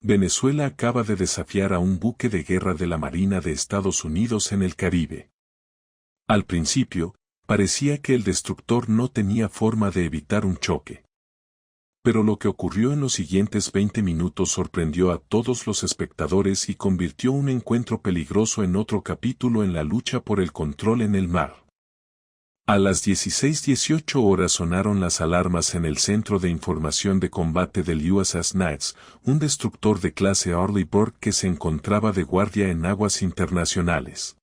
Venezuela acaba de desafiar a un buque de guerra de la Marina de Estados Unidos en el Caribe. Al principio, parecía que el destructor no tenía forma de evitar un choque. Pero lo que ocurrió en los siguientes 20 minutos sorprendió a todos los espectadores y convirtió un encuentro peligroso en otro capítulo en la lucha por el control en el mar. A las 16:18 horas sonaron las alarmas en el Centro de Información de Combate del USS Nimitz, un destructor de clase Arleigh Burke que se encontraba de guardia en aguas internacionales.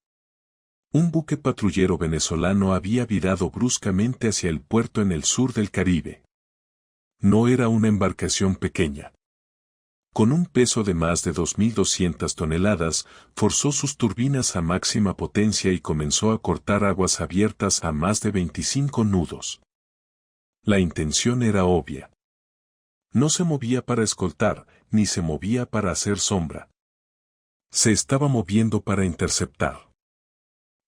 Un buque patrullero venezolano había virado bruscamente hacia el puerto en el sur del Caribe. No era una embarcación pequeña. Con un peso de más de 2.200 toneladas, forzó sus turbinas a máxima potencia y comenzó a cortar aguas abiertas a más de 25 nudos. La intención era obvia. No se movía para escoltar, ni se movía para hacer sombra. Se estaba moviendo para interceptar.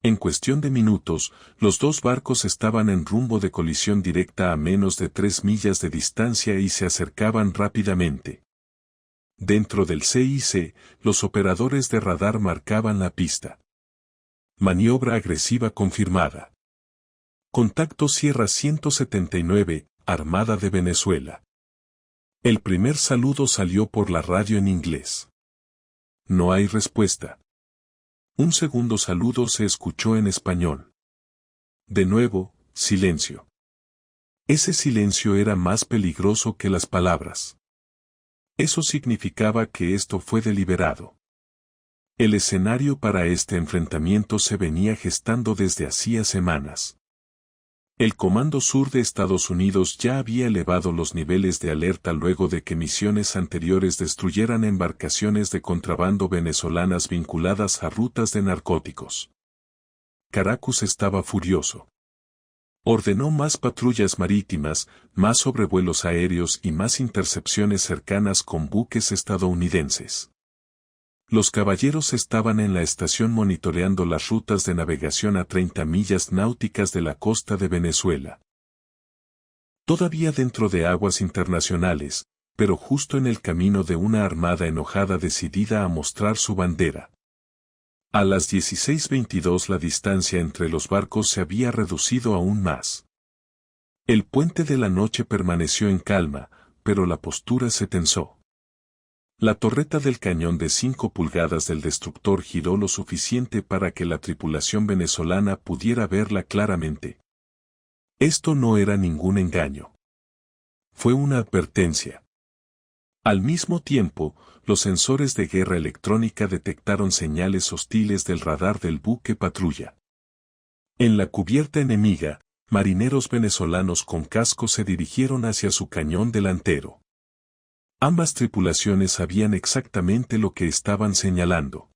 En cuestión de minutos, los dos barcos estaban en rumbo de colisión directa a menos de 3 millas de distancia y se acercaban rápidamente. Dentro del CIC, los operadores de radar marcaban la pista. Maniobra agresiva confirmada. Contacto Sierra 179, Armada de Venezuela. El primer saludo salió por la radio en inglés. No hay respuesta. Un segundo saludo se escuchó en español. De nuevo, silencio. Ese silencio era más peligroso que las palabras. Eso significaba que esto fue deliberado. El escenario para este enfrentamiento se venía gestando desde hacía semanas. El Comando Sur de Estados Unidos ya había elevado los niveles de alerta luego de que misiones anteriores destruyeran embarcaciones de contrabando venezolanas vinculadas a rutas de narcóticos. Caracas estaba furioso. Ordenó más patrullas marítimas, más sobrevuelos aéreos y más intercepciones cercanas con buques estadounidenses. Los caballeros estaban en la estación monitoreando las rutas de navegación a 30 millas náuticas de la costa de Venezuela. Todavía dentro de aguas internacionales, pero justo en el camino de una armada enojada decidida a mostrar su bandera. A las 16:22 la distancia entre los barcos se había reducido aún más. El puente de la noche permaneció en calma, pero la postura se tensó. La torreta del cañón de 5 pulgadas del destructor giró lo suficiente para que la tripulación venezolana pudiera verla claramente. Esto no era ningún engaño. Fue una advertencia. Al mismo tiempo, los sensores de guerra electrónica detectaron señales hostiles del radar del buque patrulla. En la cubierta enemiga, marineros venezolanos con casco se dirigieron hacia su cañón delantero. Ambas tripulaciones sabían exactamente lo que estaban señalando.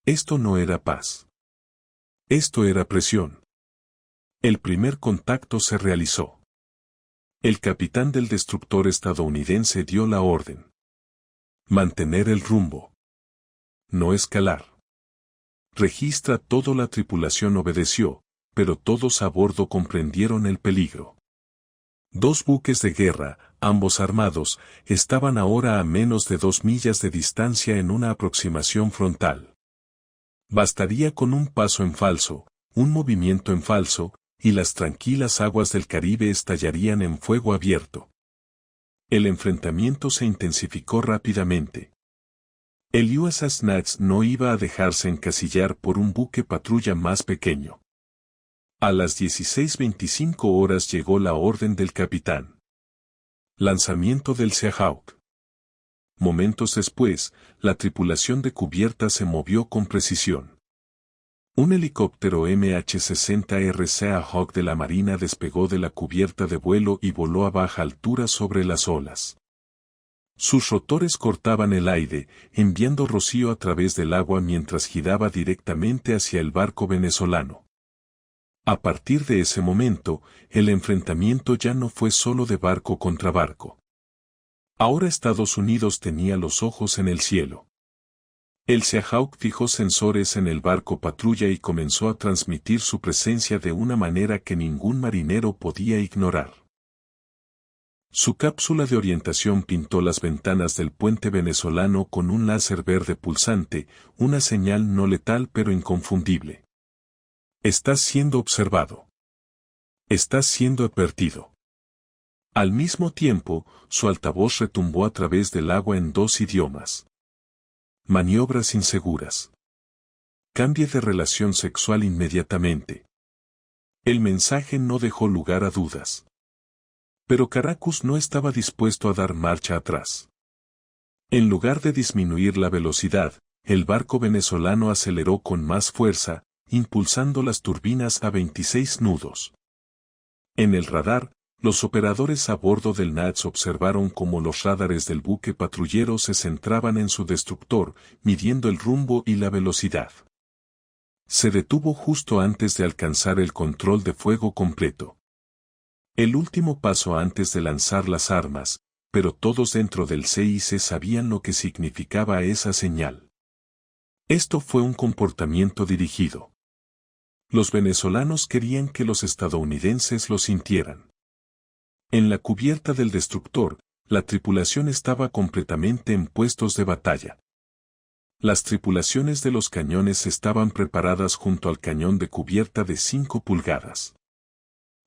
Esto no era paz. Esto era presión. El primer contacto se realizó. El capitán del destructor estadounidense dio la orden. Mantener el rumbo. No escalar. Registra todo. La tripulación obedeció, pero todos a bordo comprendieron el peligro. 2 buques de guerra, ambos armados, estaban ahora a menos de 2 millas de distancia en una aproximación frontal. Bastaría con un paso en falso, un movimiento en falso, y las tranquilas aguas del Caribe estallarían en fuego abierto. El enfrentamiento se intensificó rápidamente. El USS Nimitz no iba a dejarse encasillar por un buque patrulla más pequeño. A las 16:25 horas llegó la orden del capitán. Lanzamiento del Seahawk. Momentos después, la tripulación de cubierta se movió con precisión. Un helicóptero MH-60R Seahawk de la Marina despegó de la cubierta de vuelo y voló a baja altura sobre las olas. Sus rotores cortaban el aire, enviando rocío a través del agua mientras giraba directamente hacia el barco venezolano. A partir de ese momento, el enfrentamiento ya no fue solo de barco contra barco. Ahora Estados Unidos tenía los ojos en el cielo. El Seahawk fijó sensores en el barco patrulla y comenzó a transmitir su presencia de una manera que ningún marinero podía ignorar. Su cápsula de orientación pintó las ventanas del puente venezolano con un láser verde pulsante, una señal no letal pero inconfundible. Estás siendo observado. Estás siendo advertido. Al mismo tiempo, su altavoz retumbó a través del agua en 2 idiomas. Maniobras inseguras. Cambie de relación sexual inmediatamente. El mensaje no dejó lugar a dudas. Pero Caracus no estaba dispuesto a dar marcha atrás. En lugar de disminuir la velocidad, el barco venezolano aceleró con más fuerza, impulsando las turbinas a 26 nudos. En el radar, los operadores a bordo del NATS observaron cómo los radares del buque patrullero se centraban en su destructor, midiendo el rumbo y la velocidad. Se detuvo justo antes de alcanzar el control de fuego completo. El último paso antes de lanzar las armas, pero todos dentro del CIC sabían lo que significaba esa señal. Esto fue un comportamiento dirigido. Los venezolanos querían que los estadounidenses lo sintieran. En la cubierta del destructor, la tripulación estaba completamente en puestos de batalla. Las tripulaciones de los cañones estaban preparadas junto al cañón de cubierta de 5 pulgadas.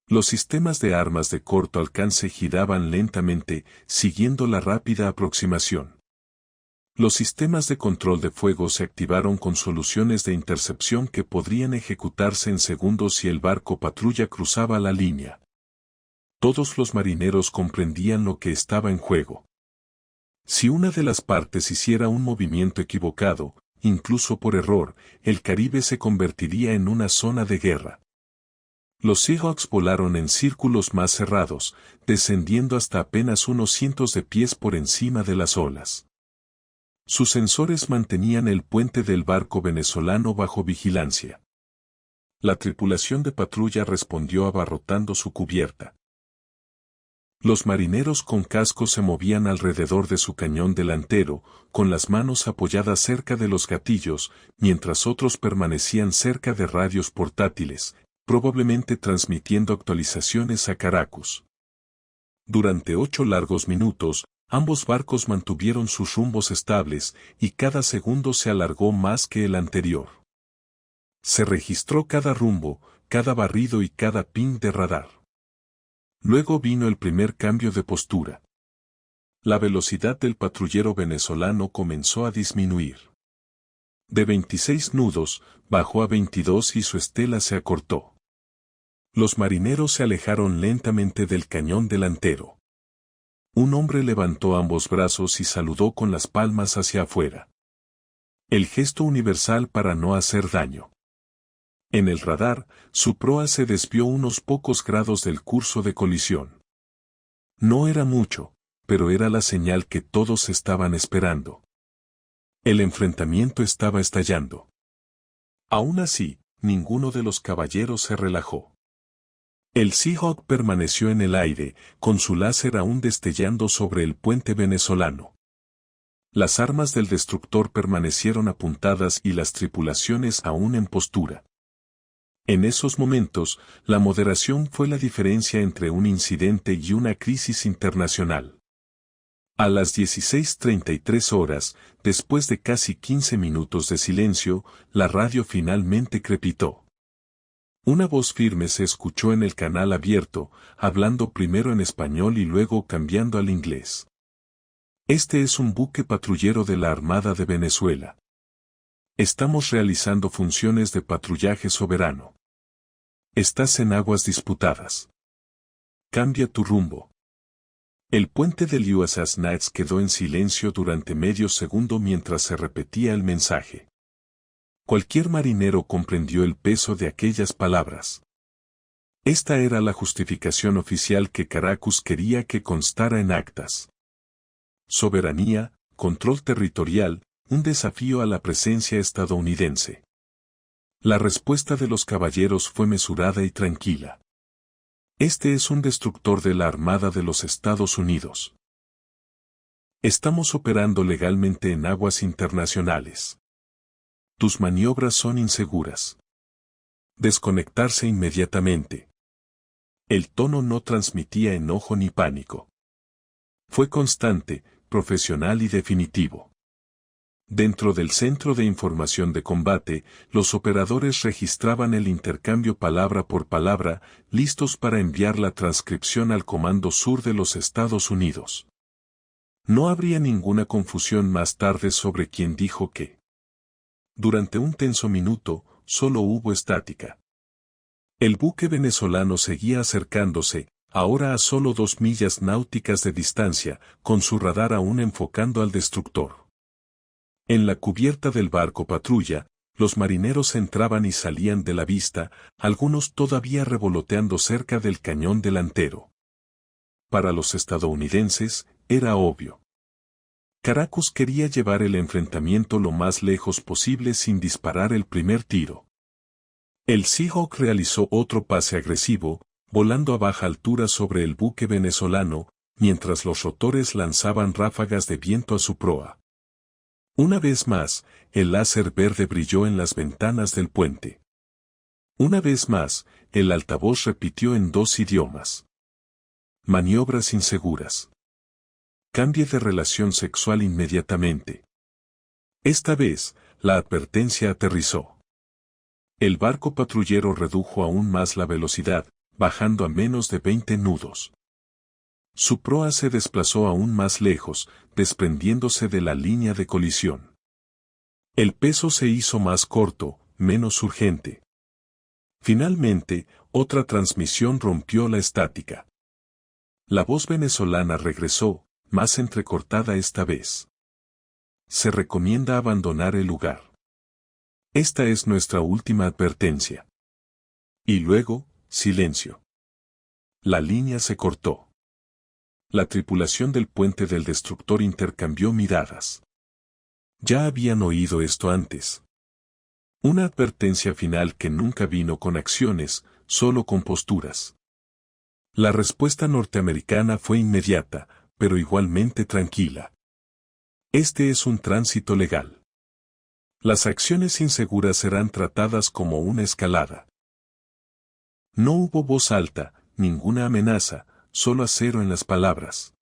Los sistemas de armas de corto alcance giraban lentamente, siguiendo la rápida aproximación. Los sistemas de control de fuego se activaron con soluciones de intercepción que podrían ejecutarse en segundos si el barco patrulla cruzaba la línea. Todos los marineros comprendían lo que estaba en juego. Si una de las partes hiciera un movimiento equivocado, incluso por error, el Caribe se convertiría en una zona de guerra. Los Seahawks volaron en círculos más cerrados, descendiendo hasta apenas unos cientos de pies por encima de las olas. Sus sensores mantenían el puente del barco venezolano bajo vigilancia. La tripulación de patrulla respondió abarrotando su cubierta. Los marineros con casco se movían alrededor de su cañón delantero, con las manos apoyadas cerca de los gatillos, mientras otros permanecían cerca de radios portátiles, probablemente transmitiendo actualizaciones a Caracus. Durante 8 largos minutos, ambos barcos mantuvieron sus rumbos estables, y cada segundo se alargó más que el anterior. Se registró cada rumbo, cada barrido y cada ping de radar. Luego vino el primer cambio de postura. La velocidad del patrullero venezolano comenzó a disminuir. De 26 nudos, bajó a 22 y su estela se acortó. Los marineros se alejaron lentamente del cañón delantero. Un hombre levantó ambos brazos y saludó con las palmas hacia afuera. El gesto universal para no hacer daño. En el radar, su proa se desvió unos pocos grados del curso de colisión. No era mucho, pero era la señal que todos estaban esperando. El enfrentamiento estaba estallando. Aún así, ninguno de los caballeros se relajó. El Seahawk permaneció en el aire, con su láser aún destellando sobre el puente venezolano. Las armas del destructor permanecieron apuntadas y las tripulaciones aún en postura. En esos momentos, la moderación fue la diferencia entre un incidente y una crisis internacional. A las 16:33 horas, después de casi 15 minutos de silencio, la radio finalmente crepitó. Una voz firme se escuchó en el canal abierto, hablando primero en español y luego cambiando al inglés. Este es un buque patrullero de la Armada de Venezuela. Estamos realizando funciones de patrullaje soberano. Estás en aguas disputadas. Cambia tu rumbo. El puente del USS Nimitz quedó en silencio durante medio segundo mientras se repetía el mensaje. Cualquier marinero comprendió el peso de aquellas palabras. Esta era la justificación oficial que Caracus quería que constara en actas. Soberanía, control territorial, un desafío a la presencia estadounidense. La respuesta de los caballeros fue mesurada y tranquila. Este es un destructor de la Armada de los Estados Unidos. Estamos operando legalmente en aguas internacionales. Tus maniobras son inseguras. Desconectarse inmediatamente. El tono no transmitía enojo ni pánico. Fue constante, profesional y definitivo. Dentro del centro de información de combate, los operadores registraban el intercambio palabra por palabra, listos para enviar la transcripción al Comando Sur de los Estados Unidos. No habría ninguna confusión más tarde sobre quién dijo qué. Durante un tenso minuto, solo hubo estática. El buque venezolano seguía acercándose, ahora a solo 2 millas náuticas de distancia, con su radar aún enfocando al destructor. En la cubierta del barco patrulla, los marineros entraban y salían de la vista, algunos todavía revoloteando cerca del cañón delantero. Para los estadounidenses, era obvio. Caracas quería llevar el enfrentamiento lo más lejos posible sin disparar el primer tiro. El Seahawk realizó otro pase agresivo, volando a baja altura sobre el buque venezolano, mientras los rotores lanzaban ráfagas de viento a su proa. Una vez más, el láser verde brilló en las ventanas del puente. Una vez más, el altavoz repitió en 2 idiomas. Maniobras inseguras. Cambie de relación sexual inmediatamente. Esta vez, la advertencia aterrizó. El barco patrullero redujo aún más la velocidad, bajando a menos de 20 nudos. Su proa se desplazó aún más lejos, desprendiéndose de la línea de colisión. El peso se hizo más corto, menos urgente. Finalmente, otra transmisión rompió la estática. La voz venezolana regresó, más entrecortada esta vez. Se recomienda abandonar el lugar. Esta es nuestra última advertencia. Y luego, silencio. La línea se cortó. La tripulación del puente del destructor intercambió miradas. Ya habían oído esto antes. Una advertencia final que nunca vino con acciones, solo con posturas. La respuesta norteamericana fue inmediata, pero igualmente tranquila. Este es un tránsito legal. Las acciones inseguras serán tratadas como una escalada. No hubo voz alta, ninguna amenaza, solo acero en las palabras.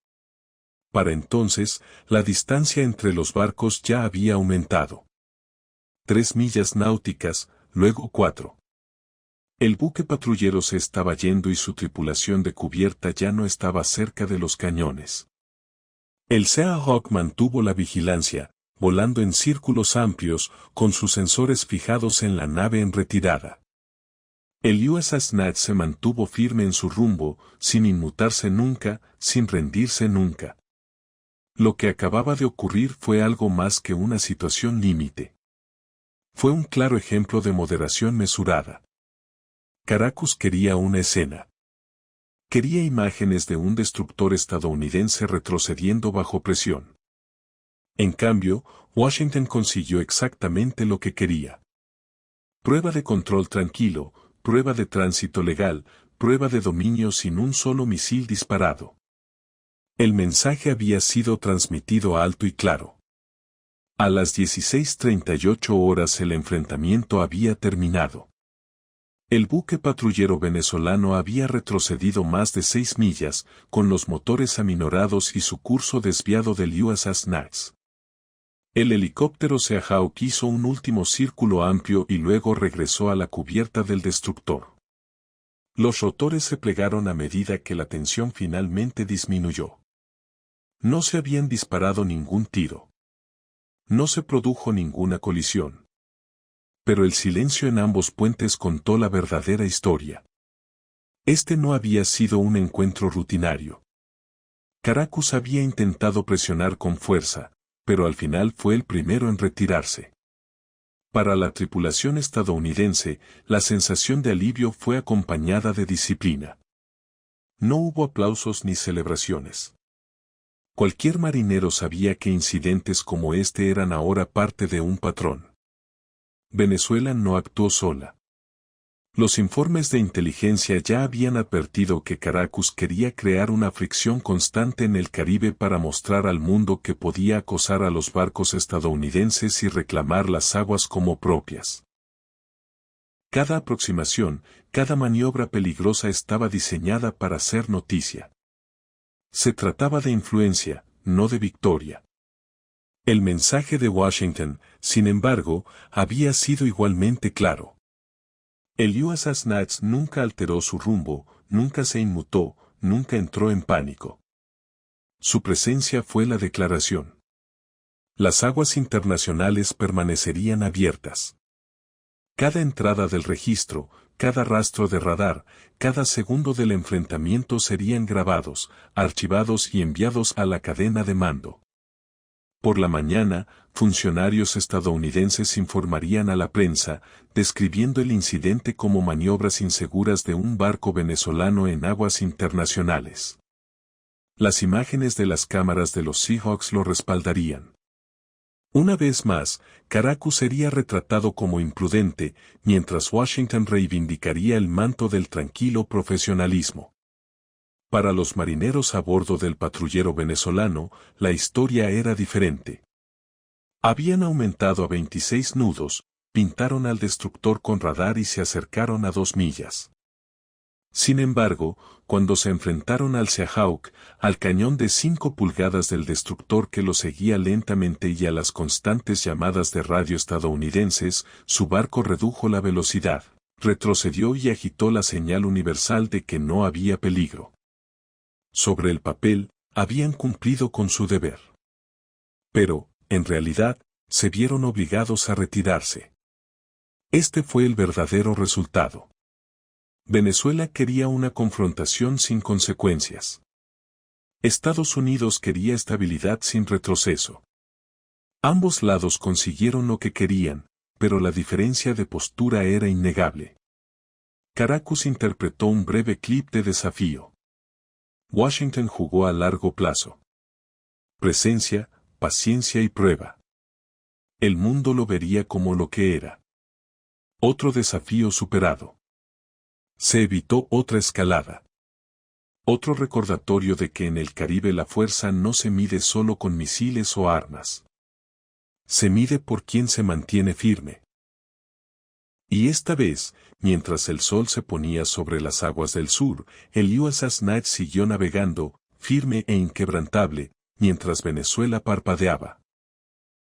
Para entonces, la distancia entre los barcos ya había aumentado. 3 millas náuticas, luego 4. El buque patrullero se estaba yendo y su tripulación de cubierta ya no estaba cerca de los cañones. El Seahawk mantuvo la vigilancia, volando en círculos amplios, con sus sensores fijados en la nave en retirada. El USS Natch se mantuvo firme en su rumbo, sin inmutarse nunca, sin rendirse nunca. Lo que acababa de ocurrir fue algo más que una situación límite. Fue un claro ejemplo de moderación mesurada. Caracas quería una escena. Quería imágenes de un destructor estadounidense retrocediendo bajo presión. En cambio, Washington consiguió exactamente lo que quería. Prueba de control tranquilo, prueba de tránsito legal, prueba de dominio sin un solo misil disparado. El mensaje había sido transmitido alto y claro. A las 16:38 horas el enfrentamiento había terminado. El buque patrullero venezolano había retrocedido más de 6 millas, con los motores aminorados y su curso desviado del USS Natch. El helicóptero Seahawk hizo un último círculo amplio y luego regresó a la cubierta del destructor. Los rotores se plegaron a medida que la tensión finalmente disminuyó. No se habían disparado ningún tiro. No se produjo ninguna colisión. Pero el silencio en ambos puentes contó la verdadera historia. Este no había sido un encuentro rutinario. Caracas había intentado presionar con fuerza, pero al final fue el primero en retirarse. Para la tripulación estadounidense, la sensación de alivio fue acompañada de disciplina. No hubo aplausos ni celebraciones. Cualquier marinero sabía que incidentes como este eran ahora parte de un patrón. Venezuela no actuó sola. Los informes de inteligencia ya habían advertido que Caracas quería crear una fricción constante en el Caribe para mostrar al mundo que podía acosar a los barcos estadounidenses y reclamar las aguas como propias. Cada aproximación, cada maniobra peligrosa estaba diseñada para hacer noticia. Se trataba de influencia, no de victoria. El mensaje de Washington, sin embargo, había sido igualmente claro. El USS Nimitz nunca alteró su rumbo, nunca se inmutó, nunca entró en pánico. Su presencia fue la declaración. Las aguas internacionales permanecerían abiertas. Cada entrada del registro, cada rastro de radar, cada segundo del enfrentamiento serían grabados, archivados y enviados a la cadena de mando. Por la mañana, funcionarios estadounidenses informarían a la prensa, describiendo el incidente como maniobras inseguras de un barco venezolano en aguas internacionales. Las imágenes de las cámaras de los Seahawks lo respaldarían. Una vez más, Caracas sería retratado como imprudente, mientras Washington reivindicaría el manto del tranquilo profesionalismo. Para los marineros a bordo del patrullero venezolano, la historia era diferente. Habían aumentado a 26 nudos, pintaron al destructor con radar y se acercaron a 2 millas. Sin embargo, cuando se enfrentaron al Seahawk, al cañón de 5 pulgadas del destructor que lo seguía lentamente y a las constantes llamadas de radio estadounidenses, su barco redujo la velocidad, retrocedió y agitó la señal universal de que no había peligro. Sobre el papel, habían cumplido con su deber. Pero, en realidad, se vieron obligados a retirarse. Este fue el verdadero resultado. Venezuela quería una confrontación sin consecuencias. Estados Unidos quería estabilidad sin retroceso. Ambos lados consiguieron lo que querían, pero la diferencia de postura era innegable. Caracas interpretó un breve clip de desafío. Washington jugó a largo plazo. Presencia, paciencia y prueba. El mundo lo vería como lo que era. Otro desafío superado. Se evitó otra escalada. Otro recordatorio de que en el Caribe la fuerza no se mide solo con misiles o armas. Se mide por quien se mantiene firme. Y esta vez, mientras el sol se ponía sobre las aguas del sur, el USS Nimitz siguió navegando, firme e inquebrantable, mientras Venezuela parpadeaba.